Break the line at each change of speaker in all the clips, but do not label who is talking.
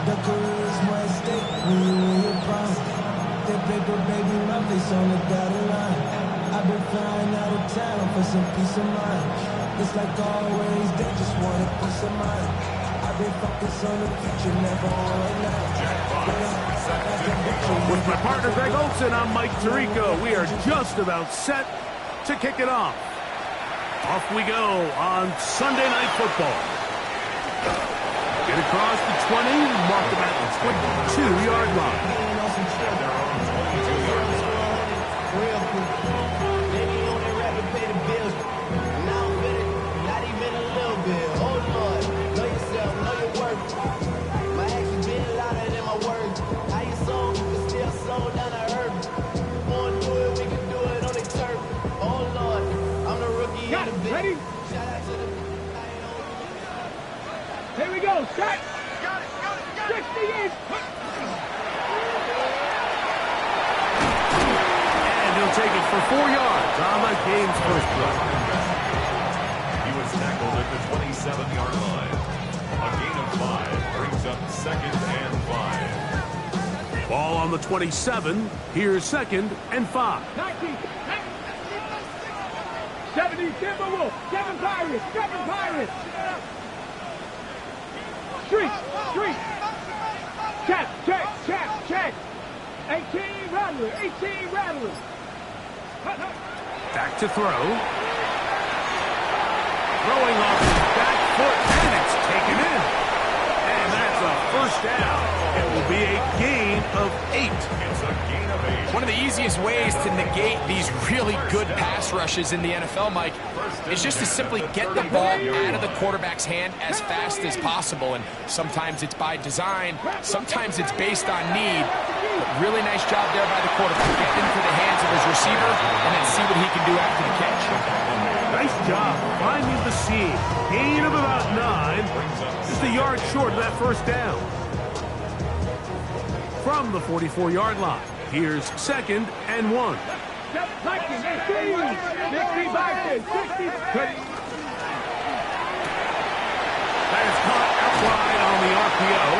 The career's more at stake when you in your prime. That paper, baby, my face on the dotted line. I've been flying out of town for some peace of mind. It's like always, they just want a peace of mind. I've been focused on the future, never on right now.
With my partner Greg Olson, I'm Mike Tirico. We are just about set to kick it off. Off we go on Sunday Night Football. Get across the 20, mark them at the 22-yard line.
Ready? Here we go. Set. 60 in.
And he'll take it for 4 yards on the game's first run.
He was tackled at the 27-yard line. A gain of 5 brings up 2nd and 5.
Ball on the 27. Here's 2nd and 5.
19. 70 Timberwolves. 7 Pirates. 7 Pirates. Street. Check. 18 Rattlers. 18 Rattlers.
Back to throw. Throwing off his back foot, and it's taken in. And that's a first down. It will be a gain of 8.
It's a gain of 8.
One of the easiest ways to negate these really good pass rushes in the NFL, Mike, is just to simply get the ball out of the quarterback's hand as fast as possible. And sometimes it's by design, sometimes it's based on need. But really nice job there by the quarterback. Get into the hands of his receiver and then see what he can do after the catch.
Nice job finding the seam. Gain of about 9. Just a yard short of that first down. From the 44-yard line, here's 2nd and 1.
60 Vikings. 60.
That is caught out wide on the RPO.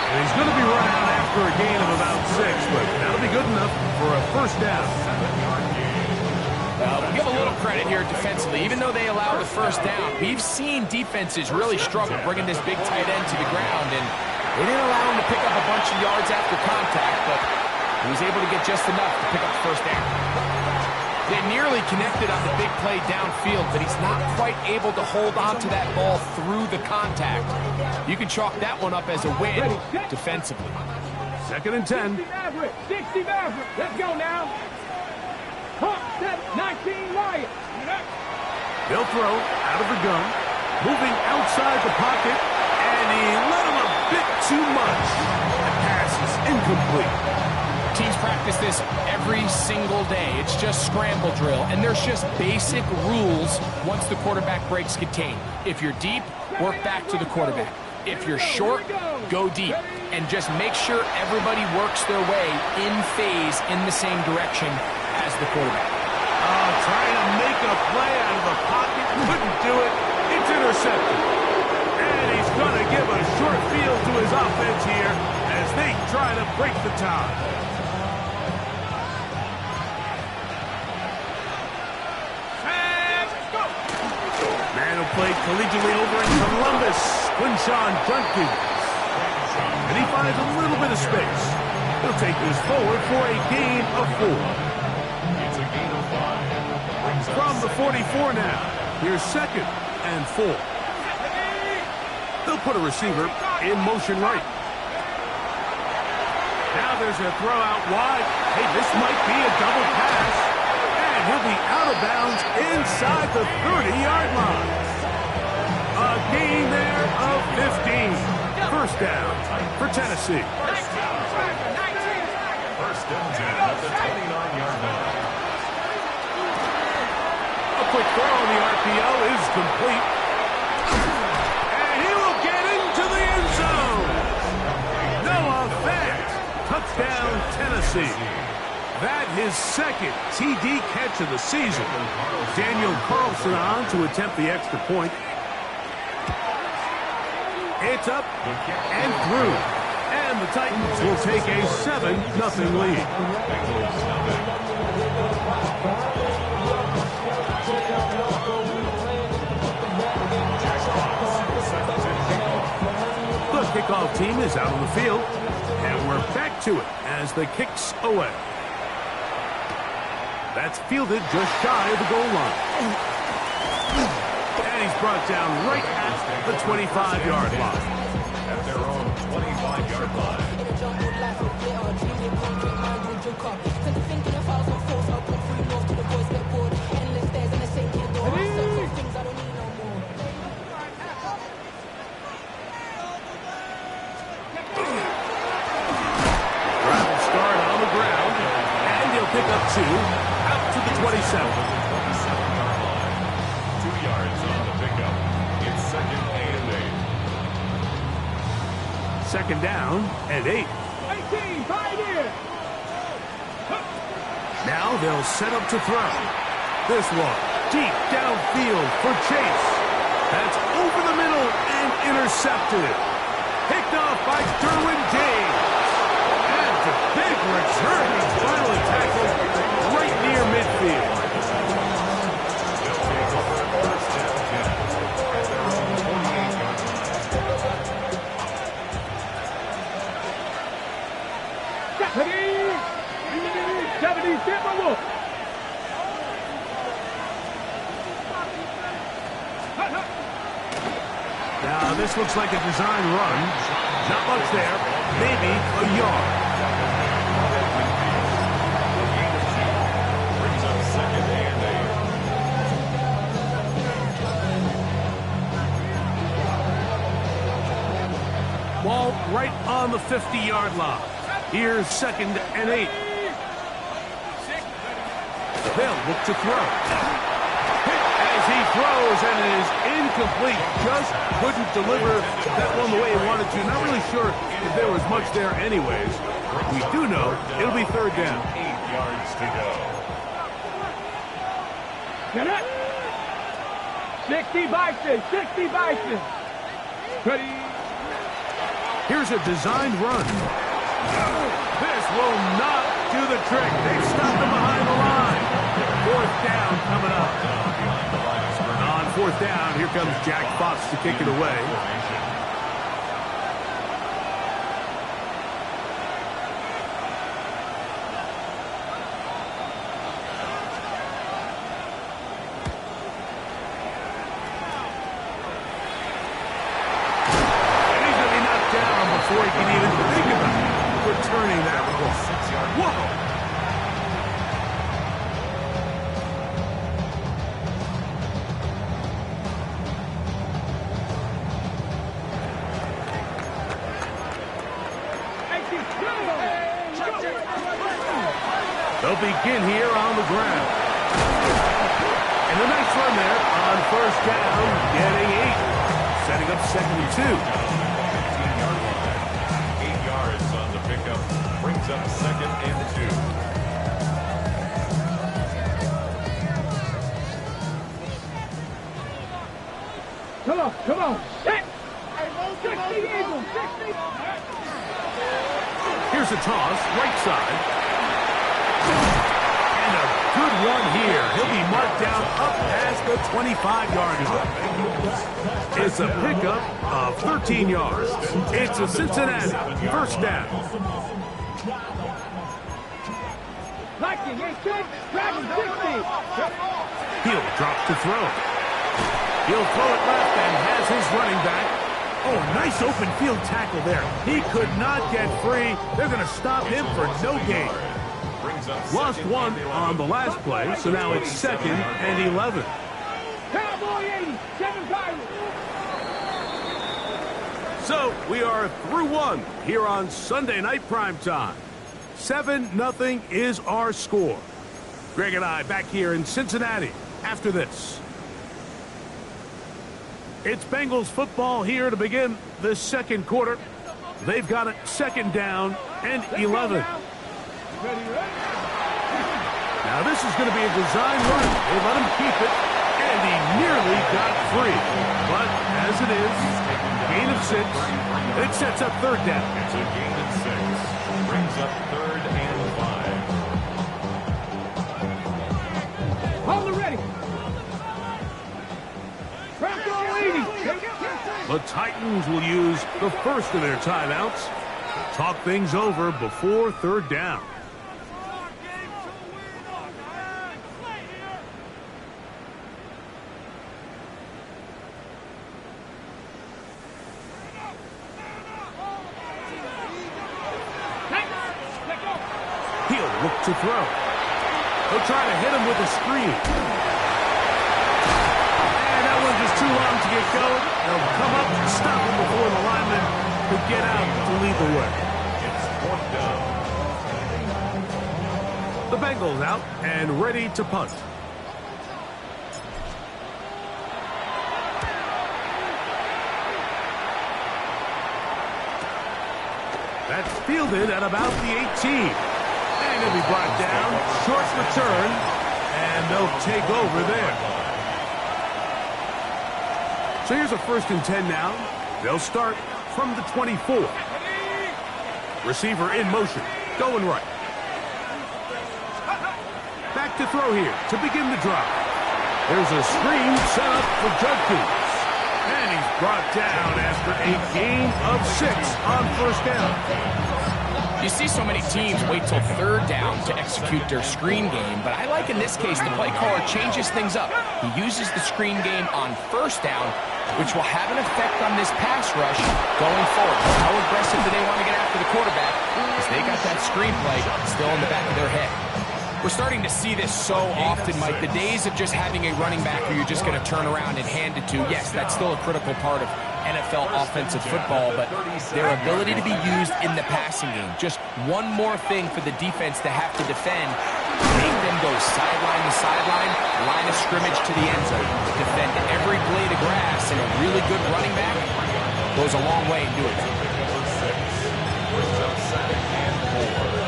And he's going to be run out after a gain of about 6, but that'll be good enough for a first down.
We'll give a little credit here defensively. Even though they allowed the first down, we've seen defenses really struggle bringing this big tight end to the ground, and they didn't allow him to pick up a bunch of yards after contact, but he was able to get just enough to pick up the first down. They nearly connected on the big play downfield, but he's not quite able to hold on to that ball through the contact. You can chalk that one up as a win defensively.
2nd and 10.
60 Maverick. Let's go now. 19 Lions.
They'll throw out of the gun, moving outside the pocket, and he let him a bit too much. The pass is incomplete.
Teams practice this every single day. It's just scramble drill, and there's just basic rules once the quarterback breaks contain. If you're deep, work back to the quarterback. If you're short, go deep. And just make sure everybody works their way in phase in the same direction as the quarterback.
Trying to make a play out of the pocket, couldn't do it. It's intercepted. And he's going to give a short field to his offense here as they try to break the tie. Man who played collegiately over in Columbus, Quinshon Judkins. And he finds a little bit of space. He'll take this forward for a gain of 4.
It's a gain of 5.
From the 44 now, here's 2nd and 4. They'll put a receiver in motion right. Now there's a throw out wide. Hey, this might be a double pass. And he'll be out of bounds inside the 30-yard line. A gain there of 15. First down for Tennessee.
First and 10 at the 29-yard line.
Quick throw on the RPO is complete. And he will get into the end zone. Noah Fant, touchdown Tennessee. That his 2nd TD catch of the season. Daniel Carlson on to attempt the extra point. It's up and through. And the Titans will take a 7-0 lead. The kickoff team is out on the field, and we're back to it as the kick's away. That's fielded just shy of the goal line. And he's brought down right at the 25-yard line.
At their own 25-yard line.
Gravel start on the ground, and he'll pick up 2 out to the 27.
27-yard line. 2 yards on the pickup. It's second and 8.
Second down and 8.
18, pioneer.
Now they'll set up to throw. This one deep downfield for Chase. That's over the middle and intercepted. Picked off by Derwin James. And a big return. He's finally tackled right near midfield.
They'll take over first down 10 at their own 48-yard line.
70, step on wolf.
Now this looks like a design run. Not much there. Maybe a yard.
Brings up second and 8.
Ball right on the 50-yard line. Here's second and 8. They'll look to throw. Hit as he throws, and it is incomplete. Just couldn't deliver that one the way he wanted to. Not really sure if there was much there anyways. We do know it'll be third down.
8 yards to go.
Get it. 60 Bison, 60 Bison. Ready.
Here's a designed run. This will not do the trick. They've stopped him behind the line. Fourth down coming up. On fourth down, here comes Jack Fox to kick it away. And he's going to be knocked down before he can even think about returning that ball.
6-yard.
Whoa! They'll begin here on the ground. And a nice run there on first down, getting 8. Setting up second and 2.
15-yard line. 8 yards on the pickup. Brings up second and 2.
Come on. Set. 60 Eagles, 60.
Here's a toss, right side. And a good one here. He'll be marked down up past the 25-yard line. It's a pickup of 13 yards. It's a Cincinnati first down.
Viking, 8-6, Dragon, 60.
He'll drop to throw. He'll throw it left and has his running back. Oh, nice open field tackle there. He could not get free. They're going to stop him for no gain. Lost one on the last play, so now it's second and 11.
Cowboy 80, 7 Pirates.
So we are through one here on Sunday Night Primetime. 7-0 is our score. Greg and I back here in Cincinnati after this. It's Bengals football here to begin the second quarter. They've got it second down and 11. Now this is going to be a design run. They let him keep it, and he nearly got free. But as it is, he gain of 6. It sets up third down.
It's a gain of 6. Brings up 3rd and 5.
Hold it ready. Crack on leading.
The Titans will use the first of their timeouts. Talk things over before third down. He'll look to throw. He'll try to hit him with a screen. And that one just too long to get going. They'll come up and stop him before the lineman could get out to lead the way.
It's 4th down.
The Bengals out and ready to punt. That's fielded at about the 18. And he'll be brought down. Short return. And they'll take over there. So here's a 1st and 10 now. They'll start from the 24. Receiver in motion. Going right. Back to throw here to begin the drive. There's a screen set up for Judkins. And he's brought down after a gain of 6 on 1st down.
You see so many teams wait till third down to execute their screen game, but I like in this case the play caller changes things up. He uses the screen game on 1st down, which will have an effect on this pass rush going forward. How aggressive do they want to get after the quarterback? Because they got that screen play still in the back of their head. We're starting to see this so often, Mike. The days of just having a running back who you're just going to turn around and hand it to, yes, that's still a critical part of NFL offensive football, but their ability to be used in the passing game, just one more thing for the defense to have to defend, make them go sideline to sideline, line of scrimmage to the end zone, defend every blade of grass, and a really good running back goes a long way in doing it.
Brings up 2nd and 4.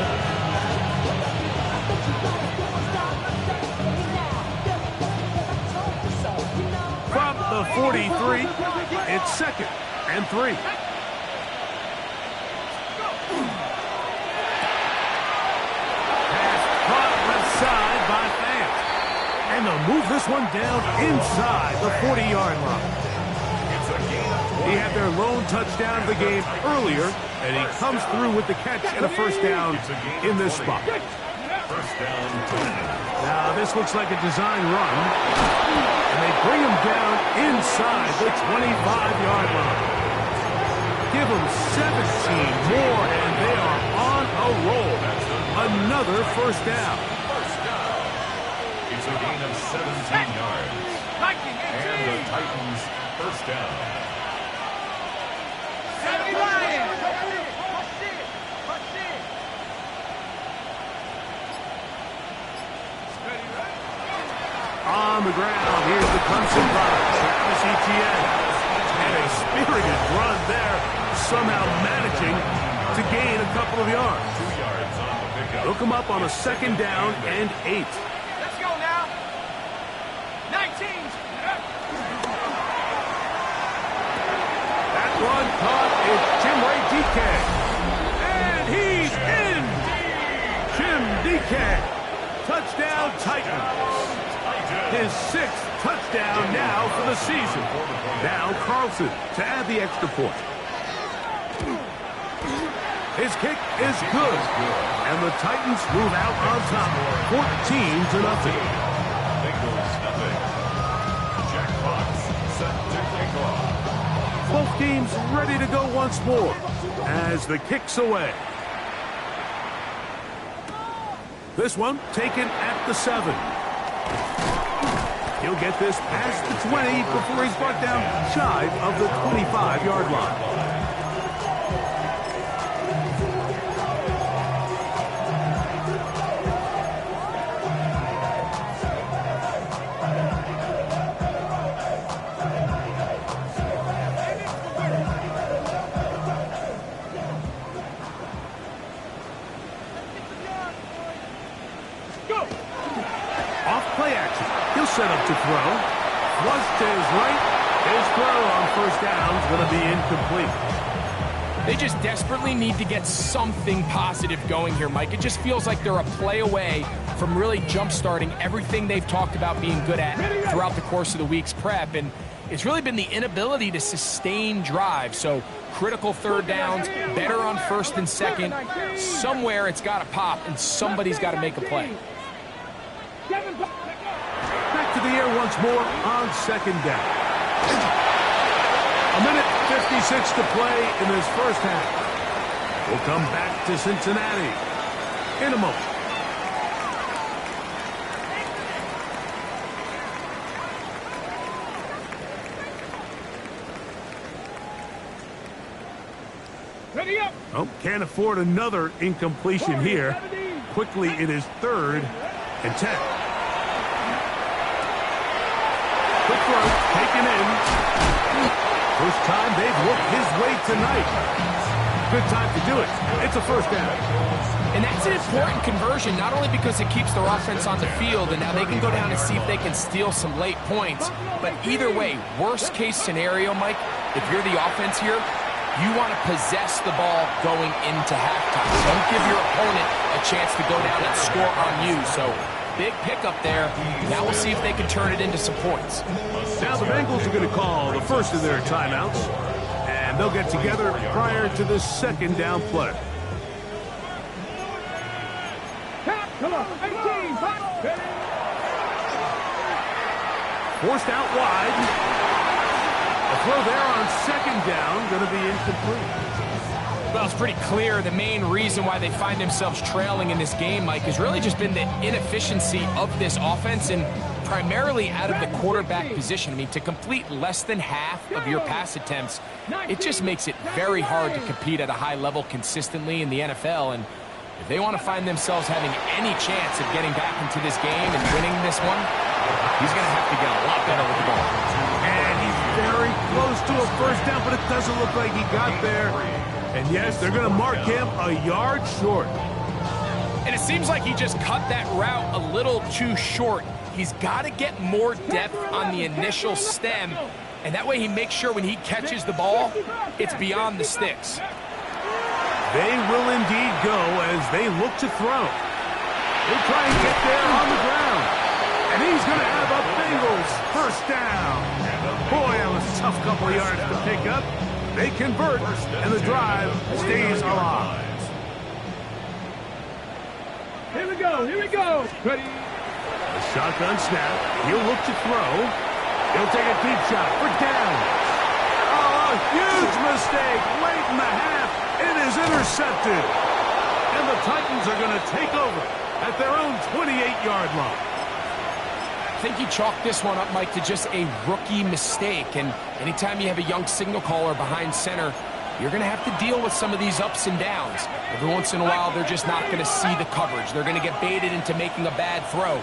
From the 43, it's 2nd and 3. Pass caught left side by Fant. And they'll move this one down inside the 40-yard line.
It's a gain of 20.
He had their lone touchdown of the game earlier, and he comes through with the catch and a 1st down in this spot.
1st down 10.
Now, this looks like a design run, and they bring him down inside the 25-yard line. Give them 17 more, and they are on a roll. Another 1st down.
It's a gain of 17 yards. And the Titans 1st down.
On the ground, here's the Clemson product, Travis Etienne. And a spirited run there, somehow managing to gain a couple of yards.
2 yards on the pickup.
They'll come up on a 2nd down and 8.
Let's go now. 19.
That run caught is Chimere Dike. And he's in! Jim Dike. Touchdown Titans. His 6th touchdown now for the season. Now Carlson to add the extra point. His kick is good. And the Titans move out on top, 14-0.
Bengals nothing. Jack Fox set to kick off.
Both teams ready to go once more as the kick's away. This one taken at the 7. He'll get this past the 20 before he's brought down shy of the 25-yard line. Off play action. He'll set up to throw. Flush to his right. His throw on first down is going to be incomplete.
They just desperately need to get something positive going here, Mike. It just feels like they're a play away from really jump-starting everything they've talked about being good at throughout the course of the week's prep. And it's really been the inability to sustain drive. So critical third downs, better on first and second. Somewhere it's got to pop, and somebody's got to make a play.
Back to the air once more on second down. A minute 56 to play in this first half. We'll come back to Cincinnati in a moment.
Ready up.
Oh, can't afford another incompletion here. Quickly it is 3rd and 10. Quick throw, taken in. First time they've looked his way tonight. Good time to do it. It's a first down.
And that's an important conversion, not only because it keeps their offense on the field, and now they can go down and see if they can steal some late points. But either way, worst case scenario, Mike, if you're the offense here, you want to possess the ball going into halftime. Don't give your opponent a chance to go down and score on you. So big pickup there. Now we'll see if they can turn it into some points.
Now the Bengals are going to call the first of their timeouts, and they'll get together prior to the second down play.
Come on. 18.
Forced out wide. A throw there on second down, going to be incomplete.
Well, it's pretty clear the main reason why they find themselves trailing in this game, Mike, has really just been the inefficiency of this offense and primarily out of the quarterback position. I mean, to complete less than half of your pass attempts, it just makes it very hard to compete at a high level consistently in the NFL. And if they want to find themselves having any chance of getting back into this game and winning this one, he's going to have to get a lot better with the ball.
And he's very close to a first down, but it doesn't look like he got there. And yes, they're going to mark him a yard short.
And it seems like he just cut that route a little too short. He's got to get more depth on the initial stem, and that way he makes sure when he catches the ball, it's beyond the sticks.
They will indeed go as they look to throw. They try and get there on the ground. And he's going to have a Bengals first down. Boy, that was a tough couple of yards to pick up. They convert, and the drive stays alive.
Here we go. Ready.
A shotgun snap. He'll look to throw. He'll take a deep shot for down. Oh, a huge mistake late in the half. It is intercepted. And the Titans are going to take over at their own 28-yard line.
I think he chalked this one up, Mike, to just a rookie mistake. And anytime you have a young signal caller behind center, you're going to have to deal with some of these ups and downs. Every once in a while, they're just not going to see the coverage. They're going to get baited into making a bad throw.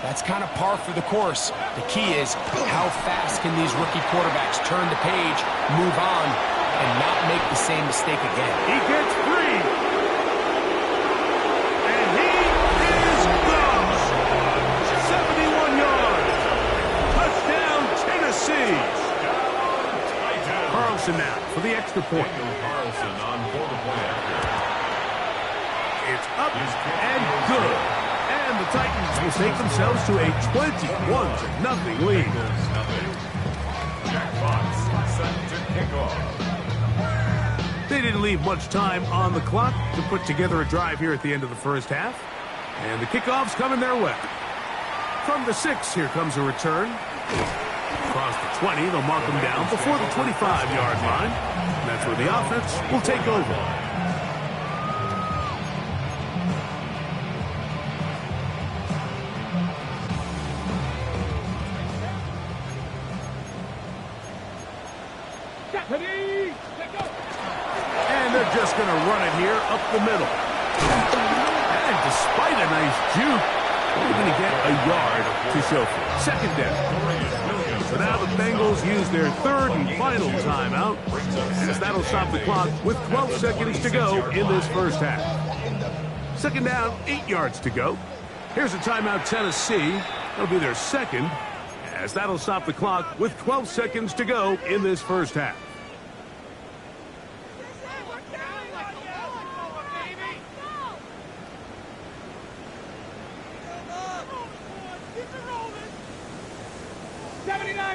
That's kind of par for the course. The key is how fast can these rookie quarterbacks turn the page, move on, and not make the same mistake again.
He gets free. And he is gone. 71 yards. Touchdown, Tennessee. Carlson now for the extra point.
Carlson on for the point after.
It's up and good. And the Titans will take themselves to a 21-0 lead.
Jack Fox set to kick off.
They didn't leave much time on the clock to put together a drive here at the end of the first half. And the kickoff's coming their way. From the 6, here comes a return. Across the 20, they'll mark them down before the 25-yard line. And that's where the offense will take over. And they're just going to run it here up the middle. And despite a nice juke, they're going to get a yard to show for it. Second down. So now the Bengals use their third and final timeout, as that'll stop the clock with 12 seconds to go in this first half. Second down, 8 yards to go. Here's a timeout, Tennessee. That'll be their second. as that'll stop the clock with 12 seconds to go in this first half.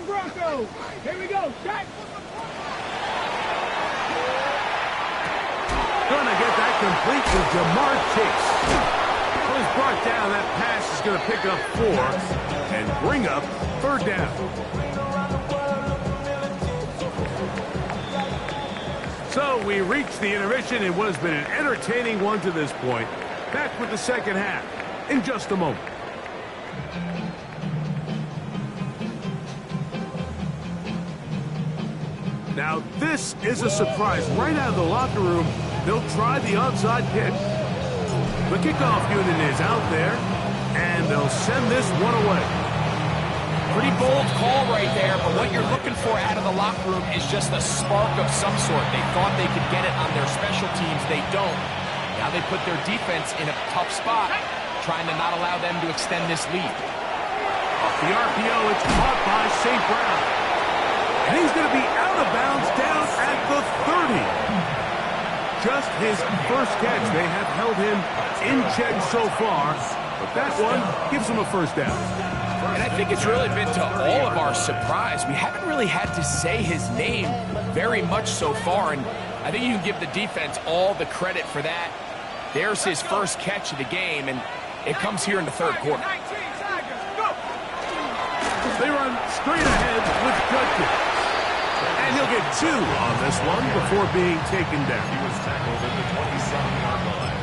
Broncos. Here we go. Shot.
Gonna get that complete to Jamar Chase. When it's brought down, that pass is going to pick up 4 and bring up third down. So we reach the intermission in what has been an entertaining one to this point. Back with the second half in just a moment. Now, this is a surprise. Right out of the locker room, they'll try the onside kick. The kickoff unit is out there, and they'll send this one away.
Pretty bold call right there, but what you're looking for out of the locker room is just a spark of some sort. They thought they could get it on their special teams. They don't. Now they put their defense in a tough spot, trying to not allow them to extend this lead.
Off the RPO, it's caught by St. Brown. And he's going to be out of bounds down at the 30. Just his first catch. They have held him in check so far, but that one gives him a first down.
And I think it's really been to all of our surprise. We haven't really had to say his name very much so far, and I think you can give the defense all the credit for that. There's his first catch of the game, and it comes here in the third quarter.
They run straight ahead with Judkins. And he'll get 2 on this one before being taken down.
He was tackled at the 27-yard line.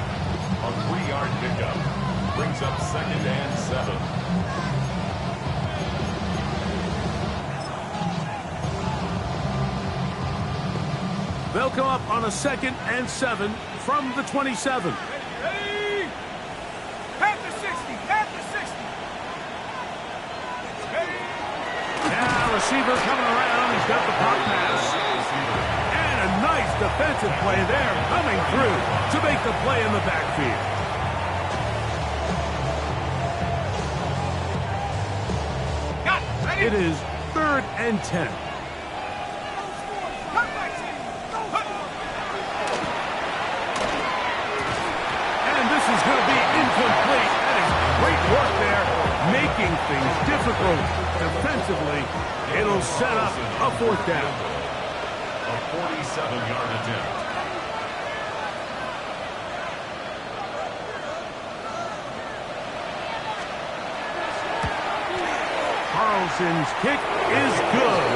A 3-yard pickup brings up 2nd and 7.
They'll come up on a 2nd and 7 from the 27.
Hey! At the 60! At the 60!
Now receiver coming around. He's got the pop pass. And a nice defensive play there coming through to make the play in the backfield. It is 3rd and 10. Is going to be incomplete. That is great work there, making things difficult defensively. It'll set up a 4th down.
A 47-yard attempt.
Carlson's kick is good.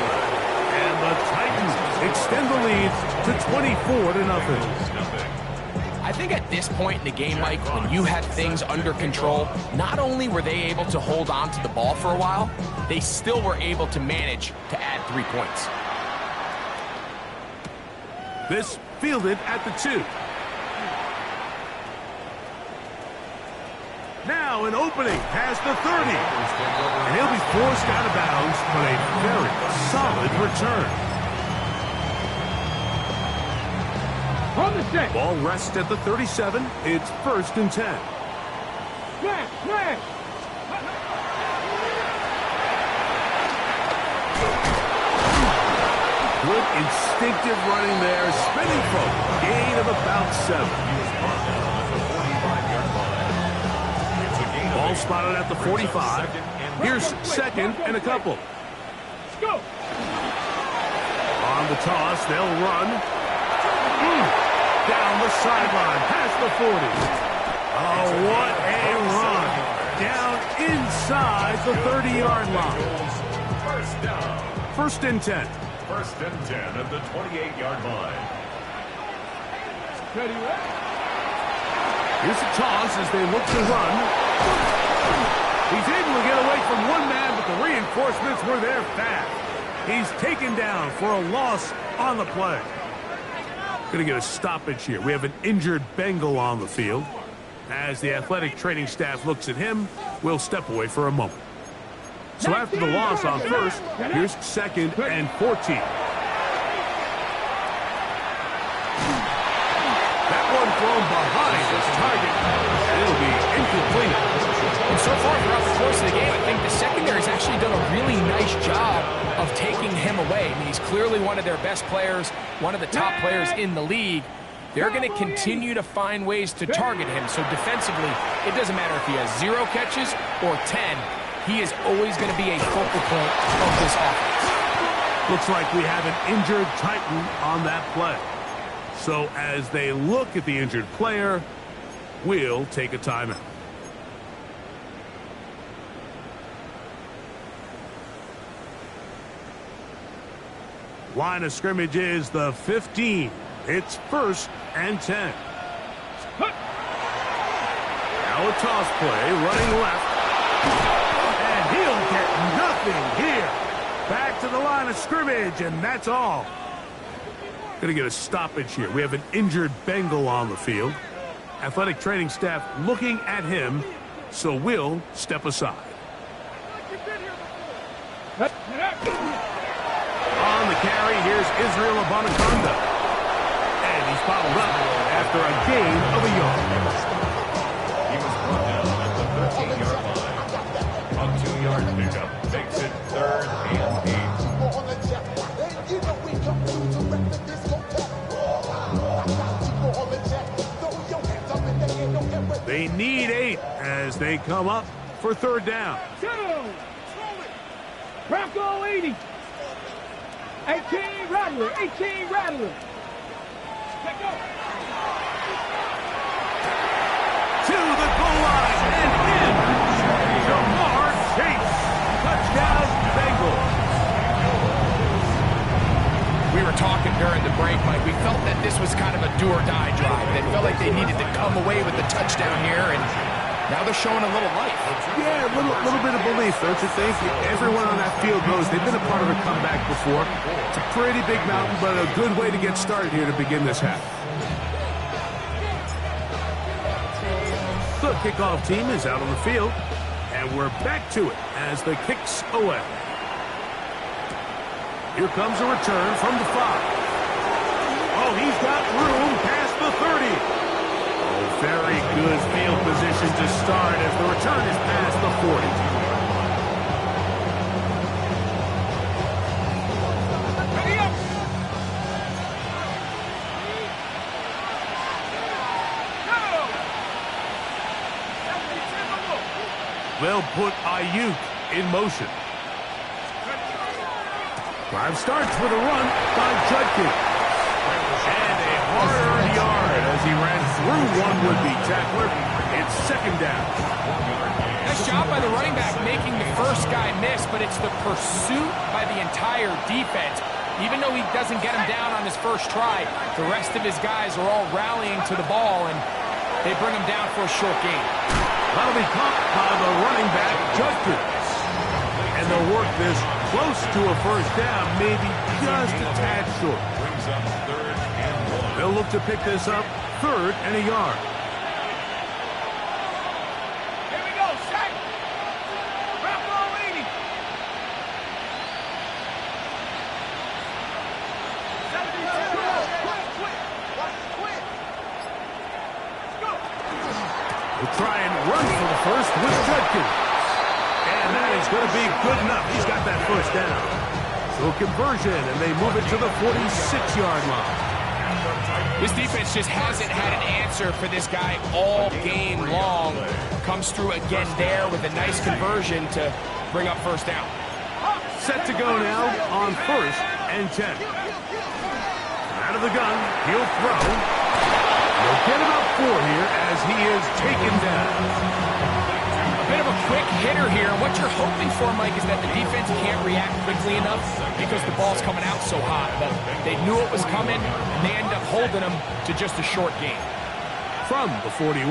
And the Titans extend the lead to 24-0.
I think at this point in the game, Mike, when you had things under control, not only were they able to hold on to the ball for a while, they still were able to manage to add 3 points.
This fielded at the 2. Now an opening past the 30. And he'll be forced out of bounds, but a very solid return.
On the set.
Ball rests at the 37. It's 1st and 10.
Smash! Smash!
Good instinctive running there. Spinning foot. Gain of about 7. Ball spotted at the 45. Here's 2nd and a couple.
Let's go!
On the toss, they'll run. Down the sideline, past the 40. Oh, what a run. Down inside the 30-yard line.
First down.
1st and 10.
1st and 10 at the 28-yard line.
Ready, right?
Here's a toss as they look to run. He's able to get away from one man, but the reinforcements were there fast. He's taken down for a loss on the play. Going to get a stoppage here. We have an injured Bengal on the field. As the athletic training staff looks at him, we'll step away for a moment. So after the loss on 1st, here's 2nd and 14. That one thrown behind his target. It'll be incomplete.
And so far throughout the course of the game, I think the secondary's actually done a really nice job of taking him away. I mean, he's clearly one of their best players, one of the top players in the league. They're going to continue to find ways to target him. So defensively, it doesn't matter if he has 0 catches or 10. He is always going to be a focal point of this offense.
Looks like we have an injured Titan on that play. So as they look at the injured player, we'll take a timeout. Line of scrimmage is the 15. It's 1st and 10. Now a toss play, running left. And he'll get nothing here. Back to the line of scrimmage, and that's all. Going to get a stoppage here. We have an injured Bengal on the field. Athletic training staff looking at him, so we'll step aside. On the carry, here's Israel Abanaconda. And he's fouled up after a gain of a yard.
He was brought down at the 13-yard line. A 2-yard pickup makes it 3rd and 8.
They need 8 as they come up for 3rd down.
Bronco 80. 18 Rattler. 18 Rattler.
To the goal line and in. Jamar Chase. Touchdown, Bengals.
We were talking during the break, Mike. We felt that this was kind of a do-or-die drive. They felt like they needed to come away with the touchdown here, and now they're showing a little life.
Yeah, a little bit of belief, don't you think? Everyone on that field knows they've been a part of a comeback before. It's a pretty big mountain, but a good way to get started here to begin this half. The kickoff team is out on the field, and we're back to it as the kick's away. Here comes a return from the 5. Oh, he's got room past the 30. Oh, very good field position to start as the return is past the 40. They'll put Ayuk in motion. Drive starts with a run by Judkins. And a hard-earned yard as he ran through one would-be tackler. It's 2nd down.
Nice job by the running back making the first guy miss, but it's the pursuit by the entire defense. Even though he doesn't get him down on his first try, the rest of his guys are all rallying to the ball, and they bring him down for a short gain.
That'll be caught by the running back, Judkins. And they'll work this close to a 1st down, maybe just a tad short.
Brings up 3rd and 1.
They'll look to pick this up 3rd and a yard.
Here we go, sack. Bronco 80. 72.
We'll try and run for the first with Judkins. And that is going to be good enough. He's got that 1st down. So conversion, and they move it to the 46-yard line.
This defense just hasn't had an answer for this guy all game long. Comes through again there with a nice conversion to bring up 1st down.
Set to go now on 1st and 10. Out of the gun, he'll throw. He'll get about 4 here as he is taken down.
Bit of a quick hitter here. What you're hoping for, Mike, is that the defense can't react quickly enough because the ball's coming out so hot. But they knew it was coming, and they end up holding them to just a short gain.
From the 41,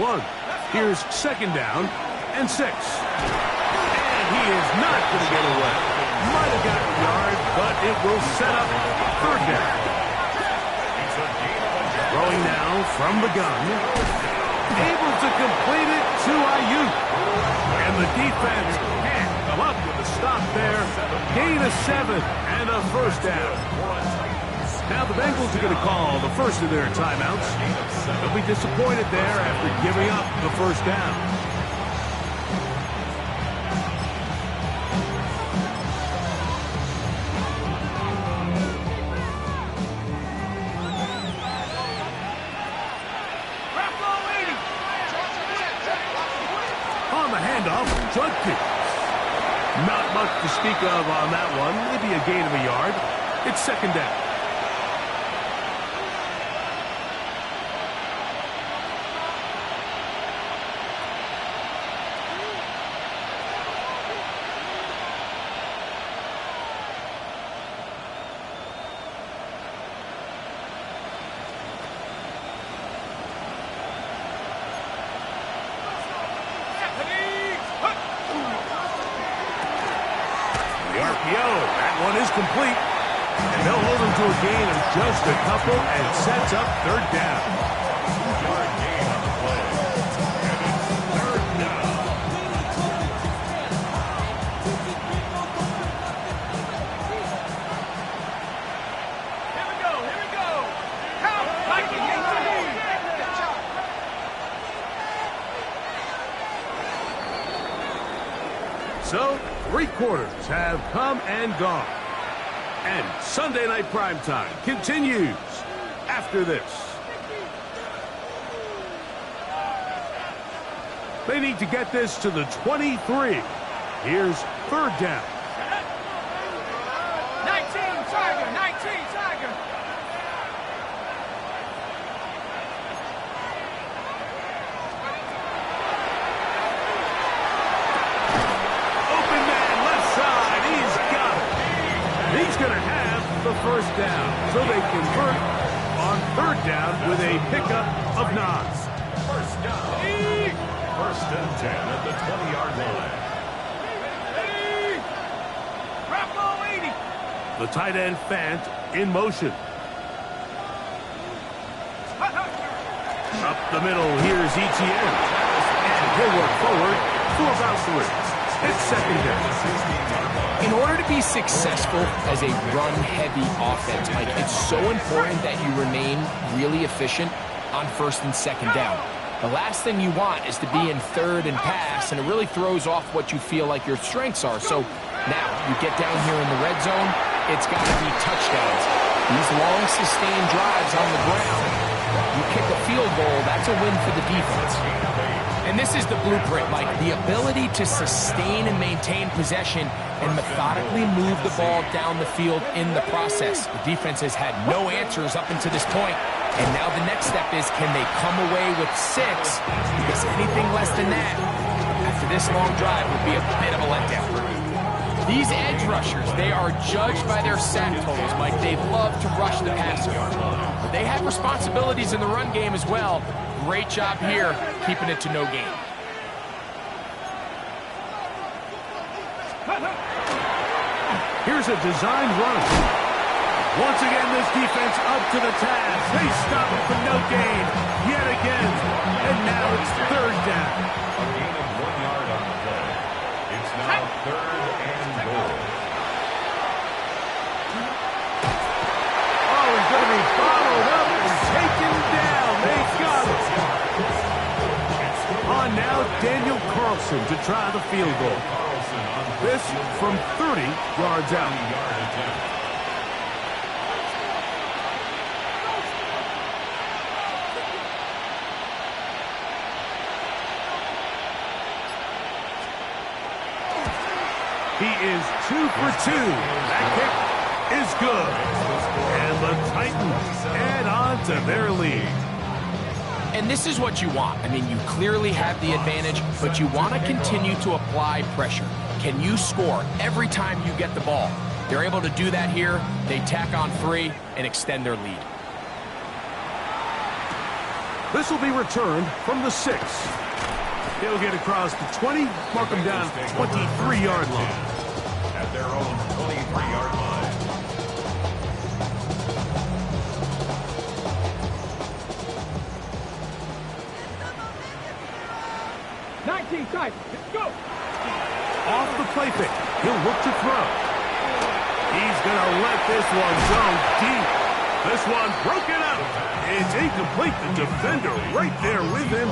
here's 2nd down and 6. And he is not going to get away. Might have gotten a yard, but it will set up 3rd down. Throwing now from the gun. Able to complete it to Ayuk. And the defense can't come up with a stop there. Gain of 7 and a 1st down. Now the Bengals are going to call the first of their timeouts. They'll be disappointed there after giving up the 1st down. handoff Judkins. Not much to speak of on that one. Maybe a gain of a yard. It's second down. That one is complete. And they'll hold him to a gain of just a couple and sets up third down.
2-yard gain on the play. And it's third down.
Here we go, here we go. Count, Vikings, get ready.
So, 3 quarters have come and gone. And Sunday Night Primetime continues after this. They need to get this to the 23. Here's third down.
19, Tiger, 19, Tiger.
Open man, left side. He's got it. He's going to have the first down. So they convert on third down with a pickup of 9.
First down. First and 10 at the 20-yard line.
Bravo 80.
The tight end Fant in motion. Up the middle, here's Etienne. And he'll work forward for about 3. It's second down.
In order to be successful as a run-heavy offense, Mike, it's so important that you remain really efficient on first and second down. The last thing you want is to be in third and pass, and it really throws off what you feel like your strengths are. So now you get down here in the red zone, it's got to be touchdowns. These long sustained drives on the ground, you kick a field goal, that's a win for the defense. And this is the blueprint, Mike. The ability to sustain and maintain possession and methodically move the ball down the field in the process. The defense has had no answers up until this point. And now the next step is, can they come away with 6? Because anything less than that, after this long drive, would be a bit of a letdown. These edge rushers, they are judged by their sack totals, Mike. They love to rush the passing yard. But they have responsibilities in the run game as well. Great job here, keeping it to no gain.
Here's a designed run. Once again, this defense up to the task. They stop it for no gain yet again. And now it's third down.
A gain of 1 yard on the play. It's now third and goal.
Oh, he's going to be bottled up and taken down. They got it. On now, Daniel Carlson to try the field goal. This from 30 yards out. He is 2 for 2. That kick is good. And the Titans add on to their lead.
And this is what you want. I mean, you clearly have the advantage, but you want to continue to apply pressure. Can you score every time you get the ball? They're able to do that here. They tack on 3 and extend their lead.
This will be returned from the 6. He'll get across the 20, mark him down 23-yard line.
At their own 23-yard line.
Type. Go!
Off the play pick. He'll look to throw. He's going to let this one go deep. This one broken up. It's incomplete. The defender right there with him.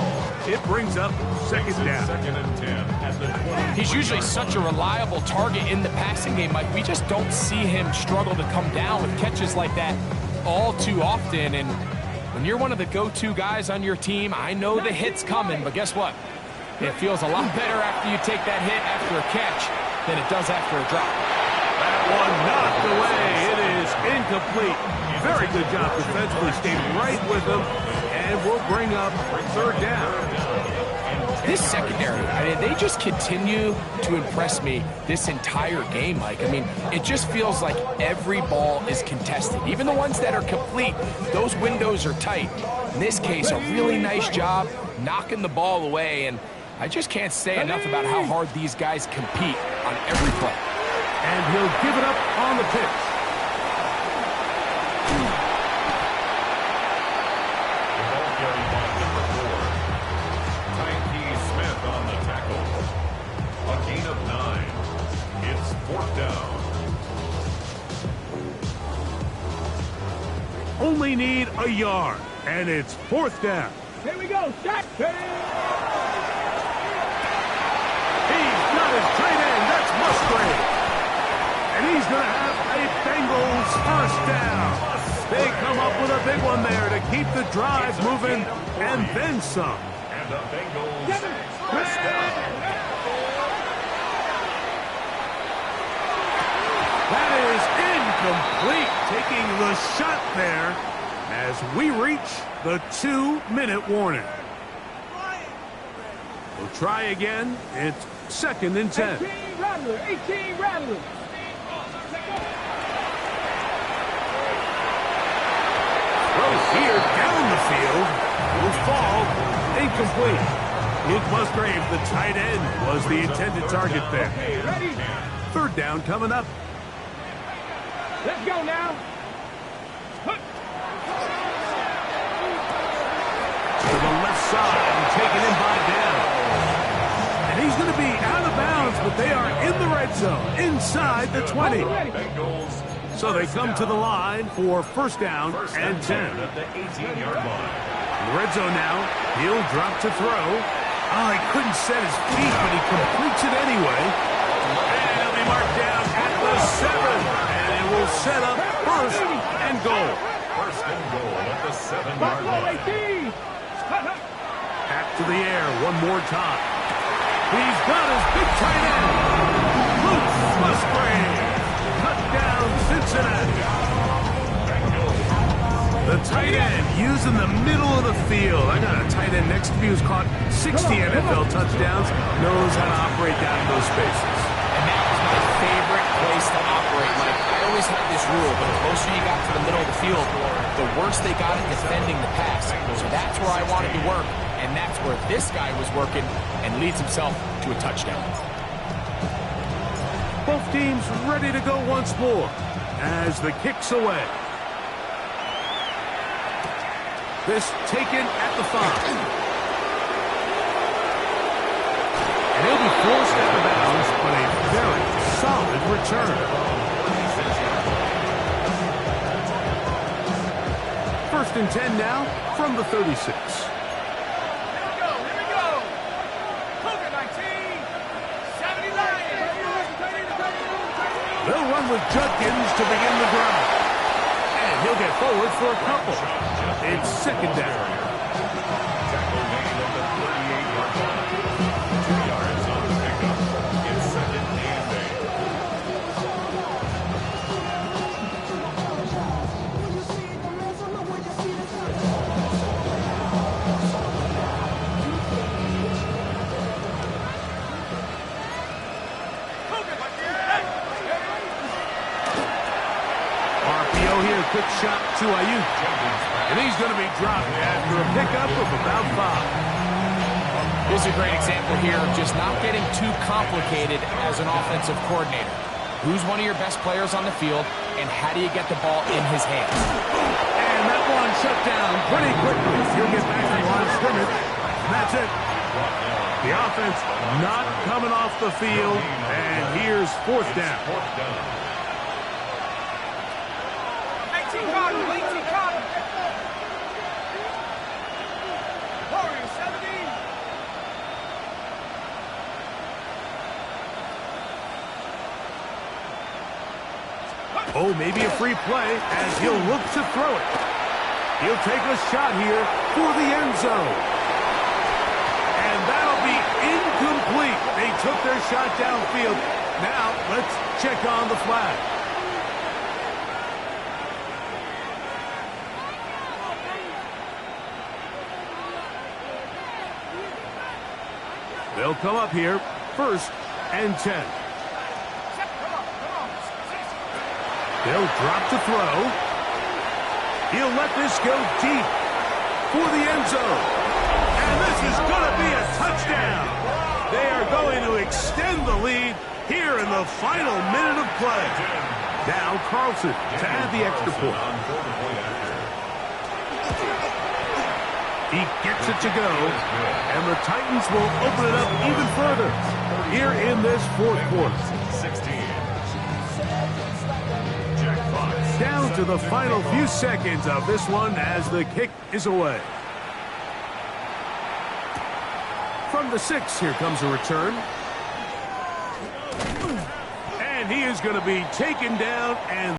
It brings up second down.
Second and 10 at the 20.
He's usually such a reliable target in the passing game, Mike. We just don't see him struggle to come down with catches like that all too often. And when you're one of the go-to guys on your team, I know the hit's coming, but guess what? It feels a lot better after you take that hit after a catch than it does after a drop.
That one knocked away. It is incomplete. Very good job defensively. Stayed right with them. And we'll bring up third down.
This secondary, I mean, they just continue to impress me this entire game, Mike. I mean, it just feels like every ball is contested. Even the ones that are complete, those windows are tight. In this case, a really nice job knocking the ball away, and I just can't say enough about how hard these guys compete on every play.
And he'll give it up on the pitch. Only need a yard, and it's fourth down.
Here we go, Shaq.
He's got his tight end. That's Musgrave. And he's going to have a Bengals first down. They come up with a big one there to keep the drive moving, and then some.
And the Bengals first down.
That is incomplete, taking the shot there as we reach the 2-minute warning. We'll try again. It's 2nd and 10.
18 Rattler, 18 Rattler.
Throws here down the field. Will fall. Incomplete. Luke Musgrave, the tight end, was the intended target there.
Ready?
Third down coming up.
Let's go now.
To the left side and taken in by Down. And he's going to be out of bounds, but they are in the red zone, inside the 20.
Bengals.
So they come to the line for first down and 10.
At the 18-yard line.
In the red zone now, he'll drop to throw. Oh, he couldn't set his feet, but he completes it anyway. And he'll be marked down at the 7. Will set up first and goal.
First and goal at the 7-yard line.
Back to the air one more time. He's got his big tight end. Luke Musgrave. Touchdown, Cincinnati. The tight end using the middle of the field. I got a tight end next to me who's caught 60 NFL touchdowns. Knows how to operate down in those spaces.
And that was my favorite place to operate, Mike. I always had this rule, but the closer you got to the middle of the field, the worse they got at defending the pass. So that's where I wanted to work, and that's where this guy was working and leads himself to a touchdown.
Both teams ready to go once more as the kick's away. This taken at the 5. And he'll be forced out of bounds, but a very solid return. First and 10 now from the 36.
Here we go. Cougar 19, 70 Lions.
They'll run with Judkins to begin the drive. And he'll get forward for a couple. It's second down.
Tackle made at the 38-yard line. 2 yards on the pickup. It's second and
8. RPO here, quick shot to Ayuk. And he's going to be dropped after a pickup of about 5.
This is a great example here of just not getting too complicated as an offensive coordinator. Who's one of your best players on the field, and how do you get the ball in his hands?
And that one shut down pretty quickly. He'll get back to the line of scrimmage. And that's it. The offense not coming off the field, and here's fourth down.
18 Cardinals, 18 Cardinals. Warriors 70.
Oh, maybe a free play as he'll look to throw it. He'll take a shot here for the end zone. And that'll be incomplete. They took their shot downfield. Now, let's check on the flag. They'll come up here, 1st and 10. They'll drop to throw. He'll let this go deep for the end zone. And this is going to be a touchdown. They are going to extend the lead here in the final minute of play. Now Carlson to add the extra point. He gets it to go, and the Titans will open it up even further here in this 4th quarter.
16. Jack Fox.
Down to the final few seconds of this one as the kick is away. From the 6, here comes a return. And he is going to be taken down and